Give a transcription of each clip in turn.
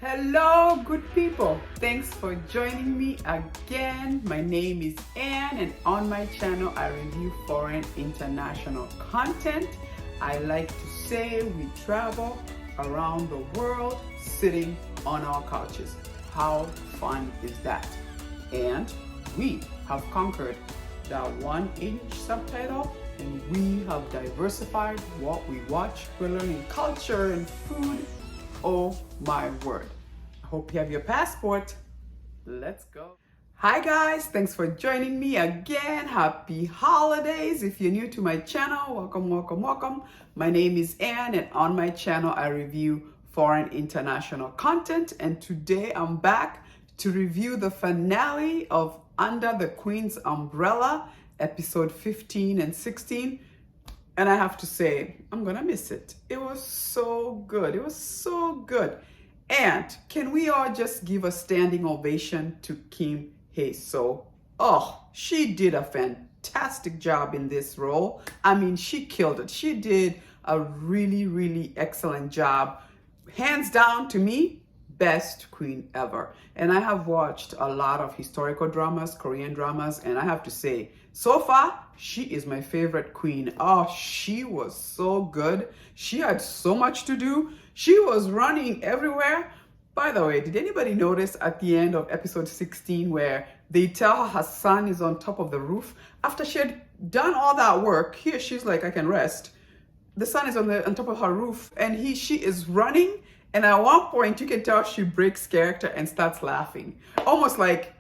Hello, good people. Thanks for joining me again. My name is Anne, and on my channel, I review foreign international content. I like to say we travel around the world sitting on our couches. How fun is that? And we have conquered that 1-inch subtitle, and we have diversified what we watch. We're learning culture and food. Oh my word. I hope you have your passport. Let's go. Hi guys, thanks for joining me again. Happy holidays. If you're new to my channel, welcome. My name is Anne, and on my channel I review foreign international content, and today I'm back to review the finale of Under the Queen's Umbrella, episode 15 and 16. And I have to say, I'm gonna miss it. It was so good. It was so good. And can we all just give a standing ovation to Kim Hae-soo? Oh, she did a fantastic job in this role. I mean, she killed it. She did a really excellent job. Hands down, to me, best queen ever. And I have watched a lot of historical dramas, Korean dramas, and I have to say, so far, she is my favorite queen. Oh, she was so good. She had so much to do. She was running everywhere. By the way, did anybody notice at the end of episode 16 where they tell her son is on top of the roof? After she had done all that work, here she's like, I can rest. The son is on top of her roof, and she is running. And at one point, you can tell she breaks character and starts laughing. Almost like,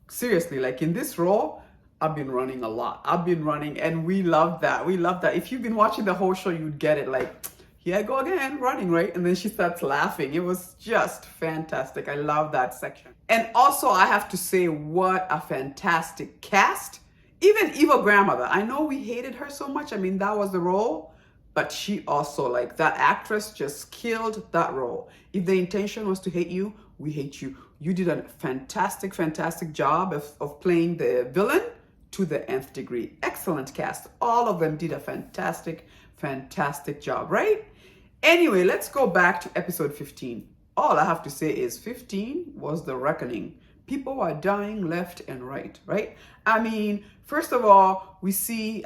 seriously, like in this role, I've been running a lot. I've been running, and we love that. We love that. If you've been watching the whole show, you'd get it. Like, here I go again, running, right? And then she starts laughing. It was just fantastic. I love that section. And also, I have to say, what a fantastic cast. Even Eva Grandmother. I know we hated her so much. I mean, that was the role. But she also, like, that actress just killed that role. If the intention was to hate you, we hate you. You did a fantastic job of playing the villain to the nth degree. Excellent cast. All of them did a fantastic job, right? Anyway, let's go back to episode 15. All I have to say is 15 was the reckoning. People are dying left and right? I mean, first of all, we see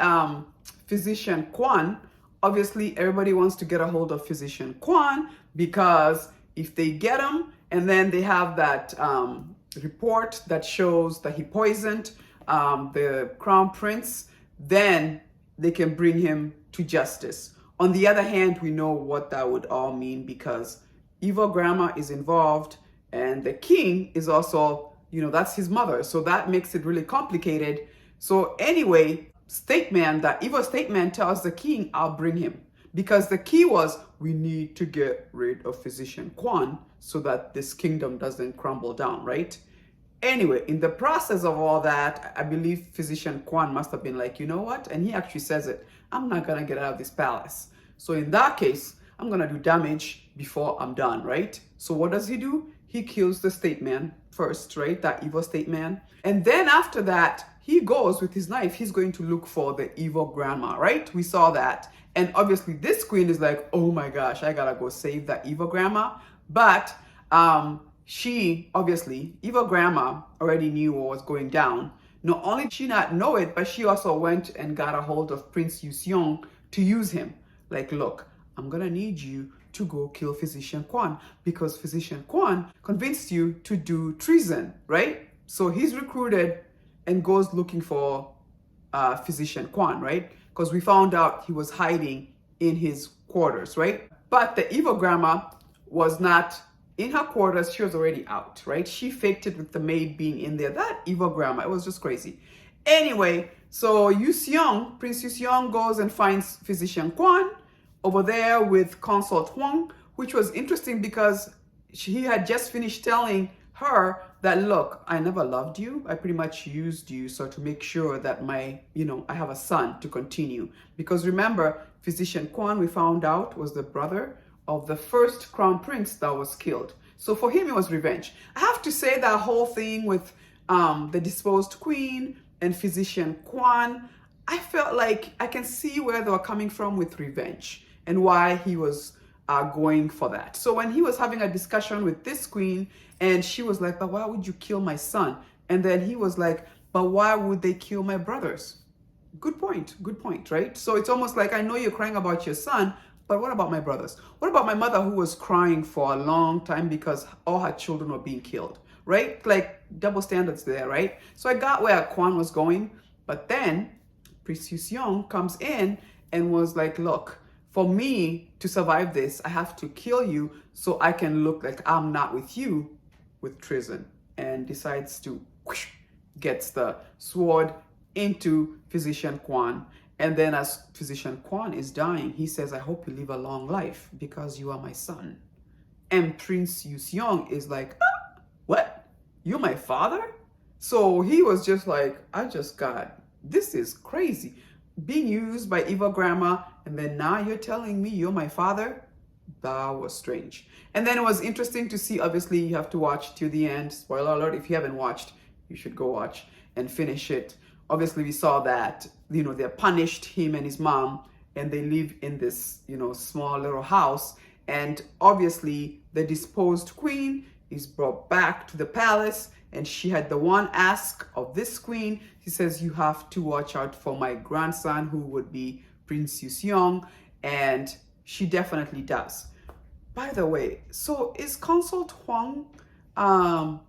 Physician Kwan. Obviously, everybody wants to get a hold of Physician Kwan because if they get him and then they have that report that shows that he poisoned the crown prince, then they can bring him to justice. On the other hand, we know what that would all mean because evil grandma is involved and the king is also, that's his mother. So that makes it really complicated. So anyway, that evil State-Man tells the king, I'll bring him. Because the key was, we need to get rid of Physician Kwan so that this kingdom doesn't crumble down, right? Anyway, in the process of all that, I believe Physician Kwan must have been like, you know what? And he actually says it, I'm not gonna get out of this palace. So in that case, I'm gonna do damage before I'm done, right? So what does he do? He kills the State-Man first, right? That evil State-Man. And then after that, he goes with his knife. He's going to look for the evil grandma, right? We saw that. And obviously this queen is like, oh my gosh, I gotta go save that evil grandma. But evil grandma already knew what was going down. Not only did she not know it, but she also went and got a hold of Prince Yoseong to use him. Like, look, I'm gonna need you to go kill Physician Kwan because Physician Kwan convinced you to do treason, right? So he's recruited and goes looking for Physician Kwan, right? Because we found out he was hiding in his quarters, right? But the evil grandma was not in her quarters. She was already out, right? She faked it with the maid being in there. That evil grandma, it was just crazy. Anyway, so Prince Yoseong goes and finds Physician Kwan over there with Consort Huang, which was interesting because he had just finished telling her that, look, I never loved you. I pretty much used you so to make sure that I have a son to continue. Because remember, Physician Kwan, we found out, was the brother of the first crown prince that was killed. So for him, it was revenge. I have to say that whole thing with the disposed queen and Physician Kwan, I felt like I can see where they were coming from with revenge and why he was going for that. So when he was having a discussion with this queen, and she was like, but why would you kill my son? And then he was like, but why would they kill my brothers? Good point, right? So it's almost like, I know you're crying about your son, but what about my brothers? What about my mother, who was crying for a long time because all her children were being killed, right? Like, double standards there, right? So I got where Kwan was going, but then Prince Young comes in and was like, look, for me to survive this, I have to kill you so I can look like I'm not with you with treason, and decides to whoosh, gets the sword into Physician Kwan. And then as Physician Kwan is dying, he says, I hope you live a long life because you are my son. And Prince Young is like, ah, what? You're my father? So he was just like, this is crazy. Being used by evil grandma, and then now you're telling me you're my father? That was strange. And then it was interesting to see, obviously you have to watch till the end. Spoiler alert, if you haven't watched, you should go watch and finish it. Obviously we saw that, they punished him and his mom, and they live in this, small little house. And obviously the disposed queen is brought back to the palace, and she had the one ask of this queen. She says, you have to watch out for my grandson, who would be Prince Young, and she definitely does. By the way, so is Consort Huang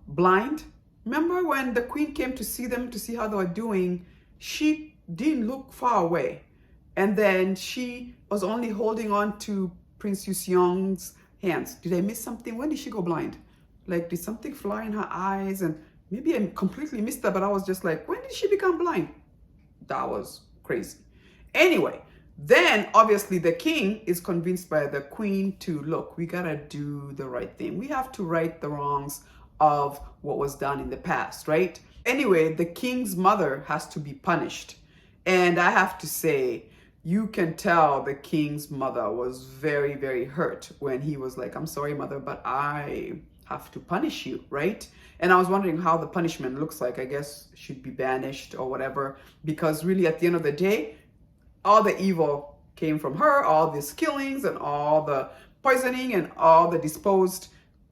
blind? Remember when the queen came to see them, to see how they were doing, she didn't look far away. And then she was only holding on to Prince Young's hands. Did I miss something? When did she go blind? Like, did something fly in her eyes? And maybe I completely missed that, but I was just like, when did she become blind? That was crazy. Anyway, then obviously the king is convinced by the queen to, look, we gotta do the right thing. We have to right the wrongs of what was done in the past, right? Anyway, the king's mother has to be punished. And I have to say, you can tell the king's mother was very, very hurt when he was like, I'm sorry, mother, but I have to punish you, right? And I was wondering how the punishment looks like. I guess she'd be banished or whatever, because really at the end of the day, all the evil came from her, all these killings and all the poisoning and all the disposed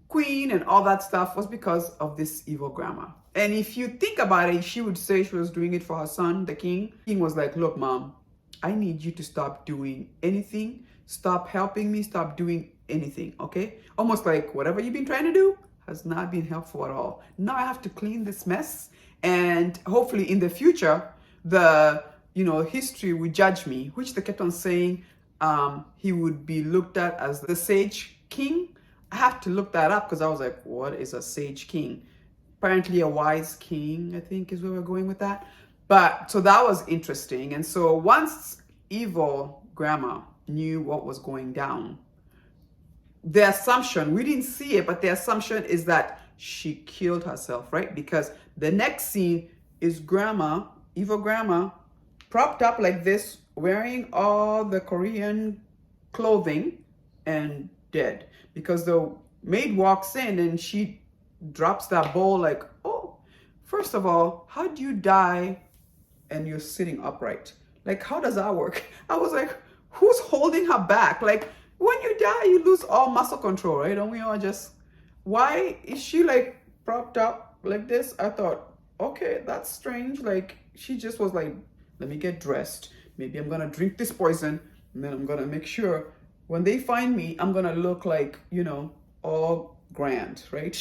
queen and all that stuff was because of this evil grandma. And if you think about it, she would say she was doing it for her son, the king. The king was like, look, mom, I need you to stop doing anything. Stop helping me. Stop doing anything, okay? Almost like whatever you've been trying to do has not been helpful at all. Now I have to clean this mess. And hopefully in the future, the history will judge me, which they kept on saying he would be looked at as the sage king. I have to look that up because I was like, what is a sage king? Apparently a wise king, I think is where we're going with that. But so that was interesting. And so once evil grandma knew what was going down, the assumption, we didn't see it, but the assumption is that she killed herself, right? Because the next scene is grandma, evil grandma, propped up like this, wearing all the Korean clothing and dead. Because the maid walks in and she drops that bowl like, oh, first of all, how do you die and you're sitting upright? Like, how does that work? I was like, who's holding her back? Like, when you die, you lose all muscle control, right? Don't we all just, why is she like propped up like this? I thought, okay, that's strange. Like, she just was like, let me get dressed. Maybe I'm gonna drink this poison, and then I'm gonna make sure when they find me, I'm gonna look like, all grand, right?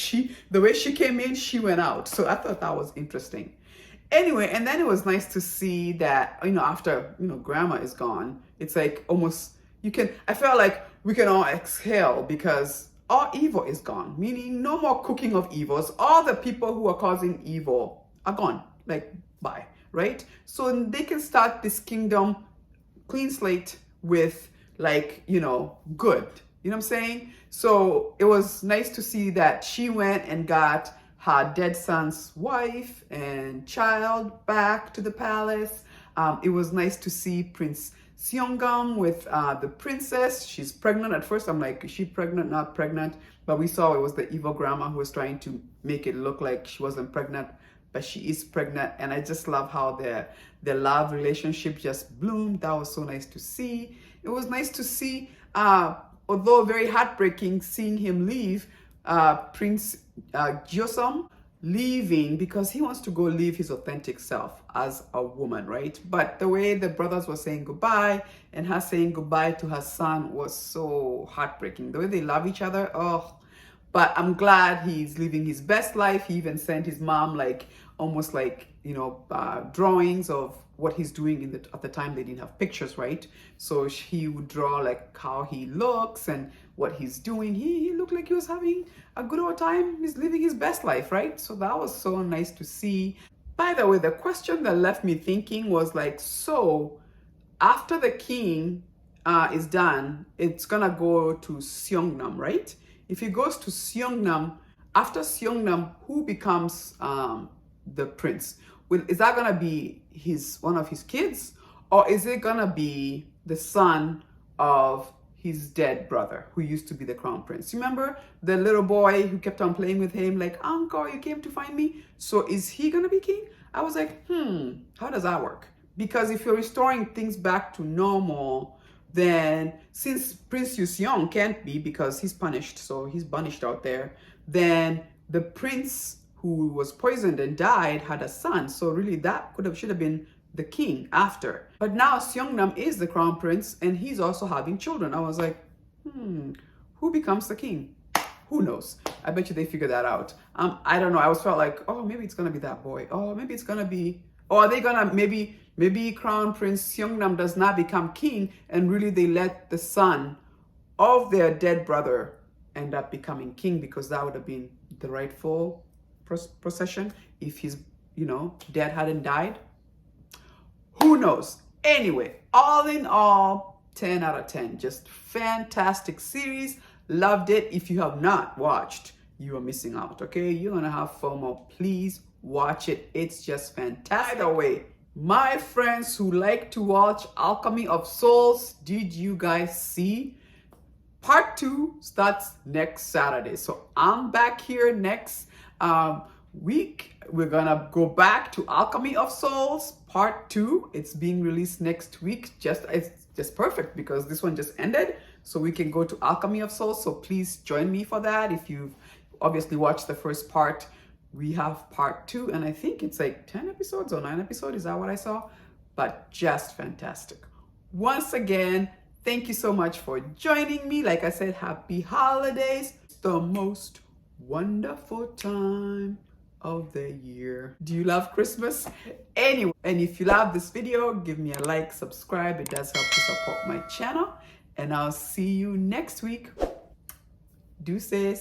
The way she came in, she went out. So I thought that was interesting. Anyway, and then it was nice to see that, after, grandma is gone, it's like almost, I felt like we can all exhale because all evil is gone, meaning no more cooking of evils. All the people who are causing evil are gone, like, bye, right? So they can start this kingdom clean slate with like, good. You know what I'm saying? So it was nice to see that she went and got her dead son's wife and child back to the palace. It was nice to see Prince Seonggam with the princess. She's pregnant. At first, I'm like, is she pregnant, not pregnant? But we saw it was the evil grandma who was trying to make it look like she wasn't pregnant, but she is pregnant. And I just love how their love relationship just bloomed. That was so nice to see. It was nice to see although very heartbreaking seeing him leave, Prince Joseon leaving because he wants to go live his authentic self as a woman, right? But the way the brothers were saying goodbye and her saying goodbye to her son was so heartbreaking. The way they love each other, oh. But I'm glad he's living his best life. He even sent his mom like almost like, you know, drawings of what he's doing at the time. They didn't have pictures, right? So he would draw like how he looks and what he's doing. He looked like he was having a good old time. He's living his best life, right? So that was so nice to see. By the way, the question that left me thinking was like, so after the king is done, it's gonna go to Seongnam, right? If he goes to Seongnam, after Seongnam, who becomes the prince? Is that gonna be one of his kids, or is it gonna be the son of his dead brother who used to be the crown prince? You remember the little boy who kept on playing with him, like, "Uncle, you came to find me." So is he gonna be king? I was like, how does that work? Because if you're restoring things back to normal, then since Prince Yoseong can't be because he's punished, so he's banished out there, then the prince who was poisoned and died had a son. So really that should have been the king after. But now Seongnam is the crown prince and he's also having children. I was like, who becomes the king? Who knows? I bet you they figure that out. I don't know. I always felt like, oh, maybe it's gonna be that boy. Oh, maybe it's gonna be, or are they gonna maybe Crown Prince Seongnam does not become king and really they let the son of their dead brother end up becoming king, because that would have been the rightful procession if his, you know, dad hadn't died. Who knows? Anyway, all in all, 10 out of 10. Just fantastic series. Loved it. If you have not watched, you are missing out, okay? You're gonna have FOMO. Please watch it. It's just fantastic. By the way, my friends who like to watch Alchemy of Souls, did you guys see? Part 2 starts next Saturday. So I'm back here next week. We're gonna go back to Alchemy of Souls Part 2. It's being released next week. It's just perfect because this one just ended. So we can go to Alchemy of Souls. So please join me for that. If you've obviously watched the first part, we have part 2, and I think it's like 10 episodes or 9 episodes. Is that what I saw? But just fantastic. Once again, thank you so much for joining me. Like I said, happy holidays. It's the most wonderful time of the year. Do you love Christmas? Anyway, and if you love this video, give me a like, subscribe. It does help to support my channel. And I'll see you next week. Deuces.